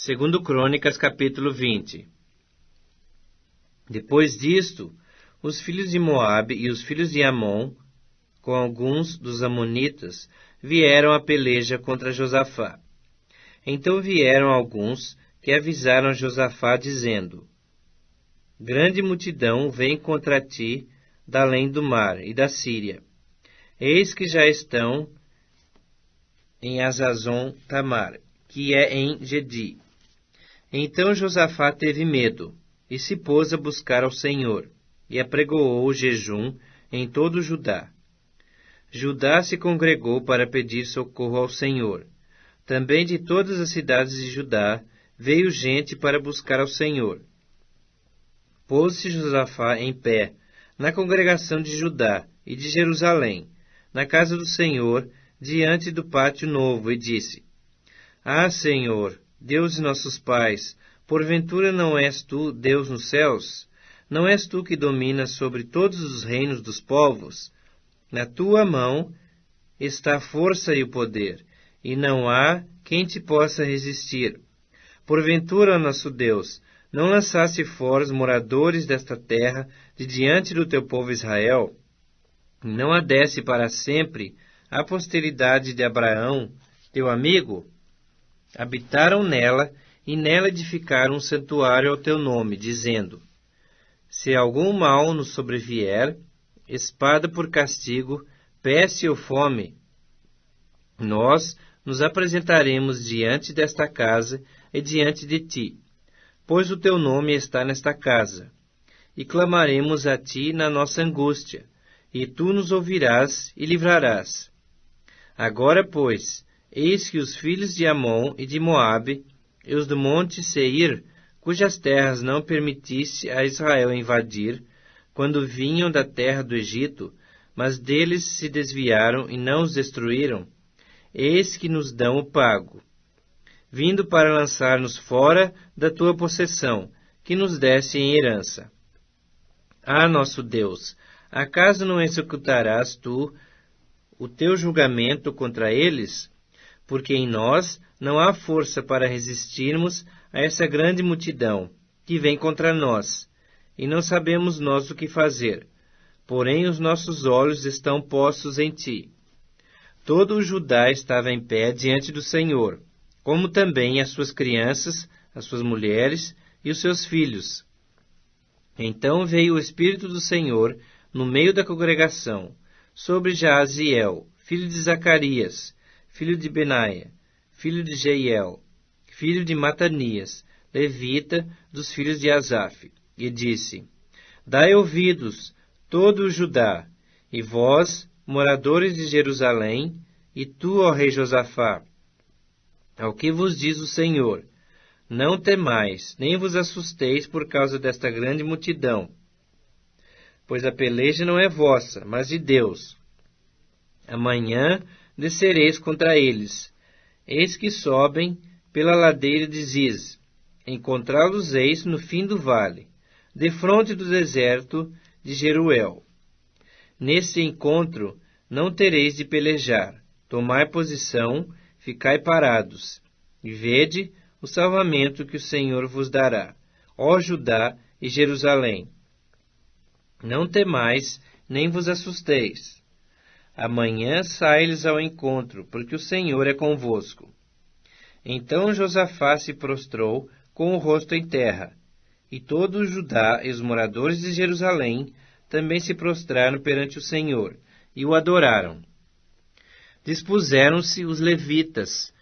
Segundo Crônicas, capítulo 20. Depois disto, os filhos de Moabe e os filhos de Amon, com alguns dos amonitas, vieram à peleja contra Josafá. Então vieram alguns que avisaram Josafá, dizendo: Grande multidão vem contra ti da além do mar e da Síria. Eis que já estão em Hazazon Tamar, que é em Gedi. Então Josafá teve medo, e se pôs a buscar ao Senhor, e apregoou o jejum em todo Judá. Judá se congregou para pedir socorro ao Senhor. Também de todas as cidades de Judá veio gente para buscar ao Senhor. Pôs-se Josafá em pé, na congregação de Judá e de Jerusalém, na casa do Senhor, diante do pátio novo, e disse: Ah, Senhor, Deus de nossos pais, porventura não és tu Deus nos céus? Não és tu que dominas sobre todos os reinos dos povos? Na tua mão está a força e o poder, e não há quem te possa resistir. Porventura, nosso Deus, não lançaste fora os moradores desta terra de diante do teu povo Israel? Não a desse para sempre a posteridade de Abraão, teu amigo? Habitaram nela, e nela edificaram um santuário ao teu nome, dizendo: Se algum mal nos sobrevier, espada por castigo, peste ou fome, nós nos apresentaremos diante desta casa e diante de ti, pois o teu nome está nesta casa, e clamaremos a ti na nossa angústia, e tu nos ouvirás e livrarás. Agora, pois, eis que os filhos de Amon e de Moabe, e os do monte Seir, cujas terras não permitisse a Israel invadir, quando vinham da terra do Egito, mas deles se desviaram e não os destruíram, eis que nos dão o pago, vindo para lançar-nos fora da tua possessão, que nos desse em herança. Ah, nosso Deus, acaso não executarás tu o teu julgamento contra eles? Porque em nós não há força para resistirmos a essa grande multidão que vem contra nós, e não sabemos nós o que fazer. Porém, os nossos olhos estão postos em ti. Todo o Judá estava em pé diante do Senhor, como também as suas crianças, as suas mulheres e os seus filhos. Então veio o Espírito do Senhor no meio da congregação, sobre Jaaziel, filho de Zacarias, filho de Benaia, filho de Jeiel, filho de Matanias, levita dos filhos de Asaf, e disse: Dai ouvidos, todo o Judá, e vós, moradores de Jerusalém, e tu, ó rei Josafá, ao que vos diz o Senhor: Não temais, nem vos assusteis por causa desta grande multidão, pois a peleja não é vossa, mas de Deus. Amanhã descereis contra eles. Eis que sobem pela ladeira de Ziz. Encontrá-los eis no fim do vale, defronte do deserto de Jeruel. Nesse encontro não tereis de pelejar. Tomai posição, ficai parados, e vede o salvamento que o Senhor vos dará, ó Judá e Jerusalém. Não temais, nem vos assusteis. Amanhã sai-lhes ao encontro, porque o Senhor é convosco. Então Josafá se prostrou com o rosto em terra, e todo o Judá e os moradores de Jerusalém também se prostraram perante o Senhor, e o adoraram. Dispuseram-se os levitas,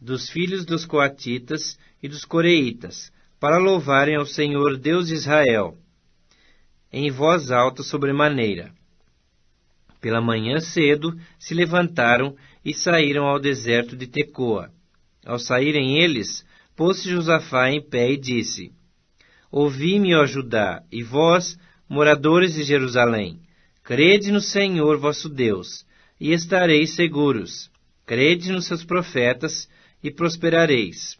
dos filhos dos coatitas e dos coreitas, para louvarem ao Senhor Deus de Israel, em voz alta sobremaneira. Pela manhã cedo se levantaram e saíram ao deserto de Tecoa. Ao saírem eles, pôs-se Josafá em pé e disse: Ouvi-me, ó Judá, e vós, moradores de Jerusalém, crede no Senhor vosso Deus, e estareis seguros. Crede nos seus profetas, e prosperareis.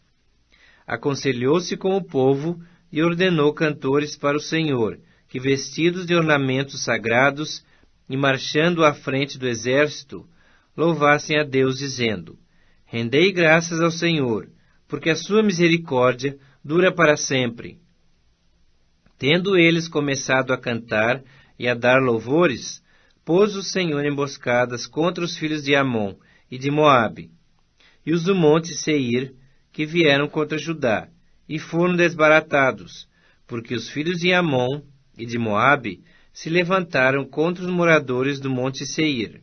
Aconselhou-se com o povo e ordenou cantores para o Senhor, que vestidos de ornamentos sagrados e marchando à frente do exército, louvassem a Deus, dizendo: Rendei graças ao Senhor, porque a sua misericórdia dura para sempre. Tendo eles começado a cantar e a dar louvores, pôs o Senhor emboscadas contra os filhos de Amon e de Moabe, e os do monte Seir, que vieram contra Judá, e foram desbaratados, porque os filhos de Amon e de Moabe se levantaram contra os moradores do monte Seir,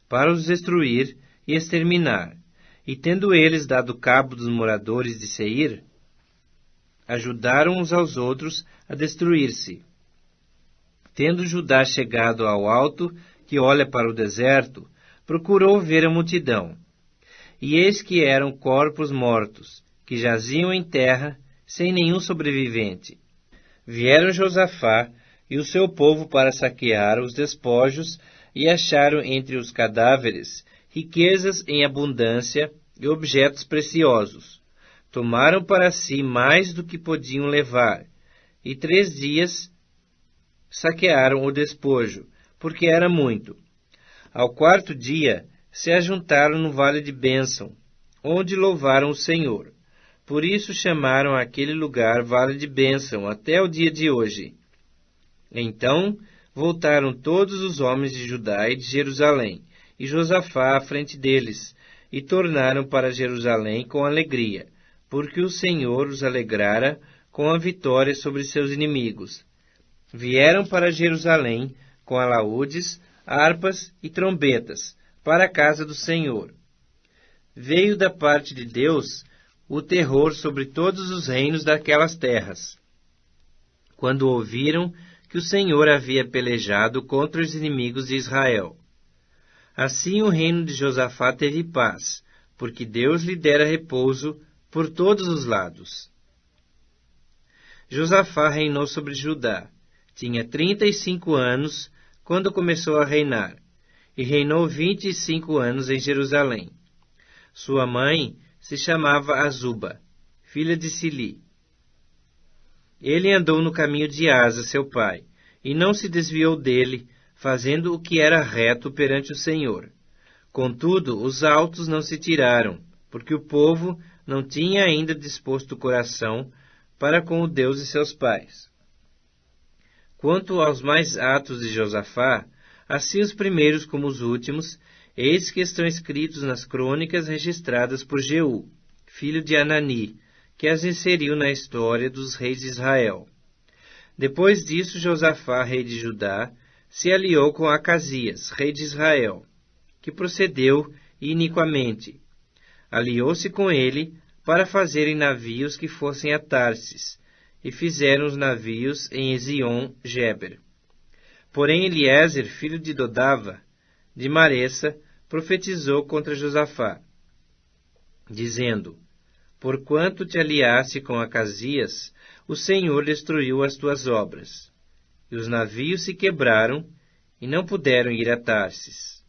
para os destruir e exterminar. E tendo eles dado cabo dos moradores de Seir, ajudaram uns aos outros a destruir-se. Tendo Judá chegado ao alto, que olha para o deserto, procurou ver a multidão. E eis que eram corpos mortos, que jaziam em terra, sem nenhum sobrevivente. Vieram Josafá e o seu povo para saquear os despojos, e acharam entre os cadáveres riquezas em abundância e objetos preciosos. Tomaram para si mais do que podiam levar, e 3 dias saquearam o despojo, porque era muito. Ao 4º dia, se ajuntaram no vale de Bênção, onde louvaram o Senhor. Por isso chamaram aquele lugar Vale de Bênção até o dia de hoje. Então voltaram todos os homens de Judá e de Jerusalém, e Josafá à frente deles, e tornaram para Jerusalém com alegria, porque o Senhor os alegrara com a vitória sobre seus inimigos. Vieram para Jerusalém com alaúdes, harpas e trombetas, para a casa do Senhor. Veio da parte de Deus o terror sobre todos os reinos daquelas terras, quando ouviram que o Senhor havia pelejado contra os inimigos de Israel. Assim o reino de Josafá teve paz, porque Deus lhe dera repouso por todos os lados. Josafá reinou sobre Judá. Tinha 35 anos quando começou a reinar, e reinou 25 anos em Jerusalém. Sua mãe se chamava Azuba, filha de Sili. Ele andou no caminho de Asa, seu pai, e não se desviou dele, fazendo o que era reto perante o Senhor. Contudo, os altos não se tiraram, porque o povo não tinha ainda disposto o coração para com o Deus de seus pais. Quanto aos mais atos de Josafá, assim os primeiros como os últimos, eis que estão escritos nas crônicas registradas por Jeú, filho de Anani, que as inseriu na história dos reis de Israel. Depois disso, Josafá, rei de Judá, se aliou com Acasias, rei de Israel, que procedeu iniquamente. Aliou-se com ele para fazerem navios que fossem a Tarsis, e fizeram os navios em Ezion-Geber. Porém Eliezer, filho de Dodava, de Maressa, profetizou contra Josafá, dizendo: Porquanto te aliaste com Acasias, o Senhor destruiu as tuas obras. E os navios se quebraram, e não puderam ir a Tarsis.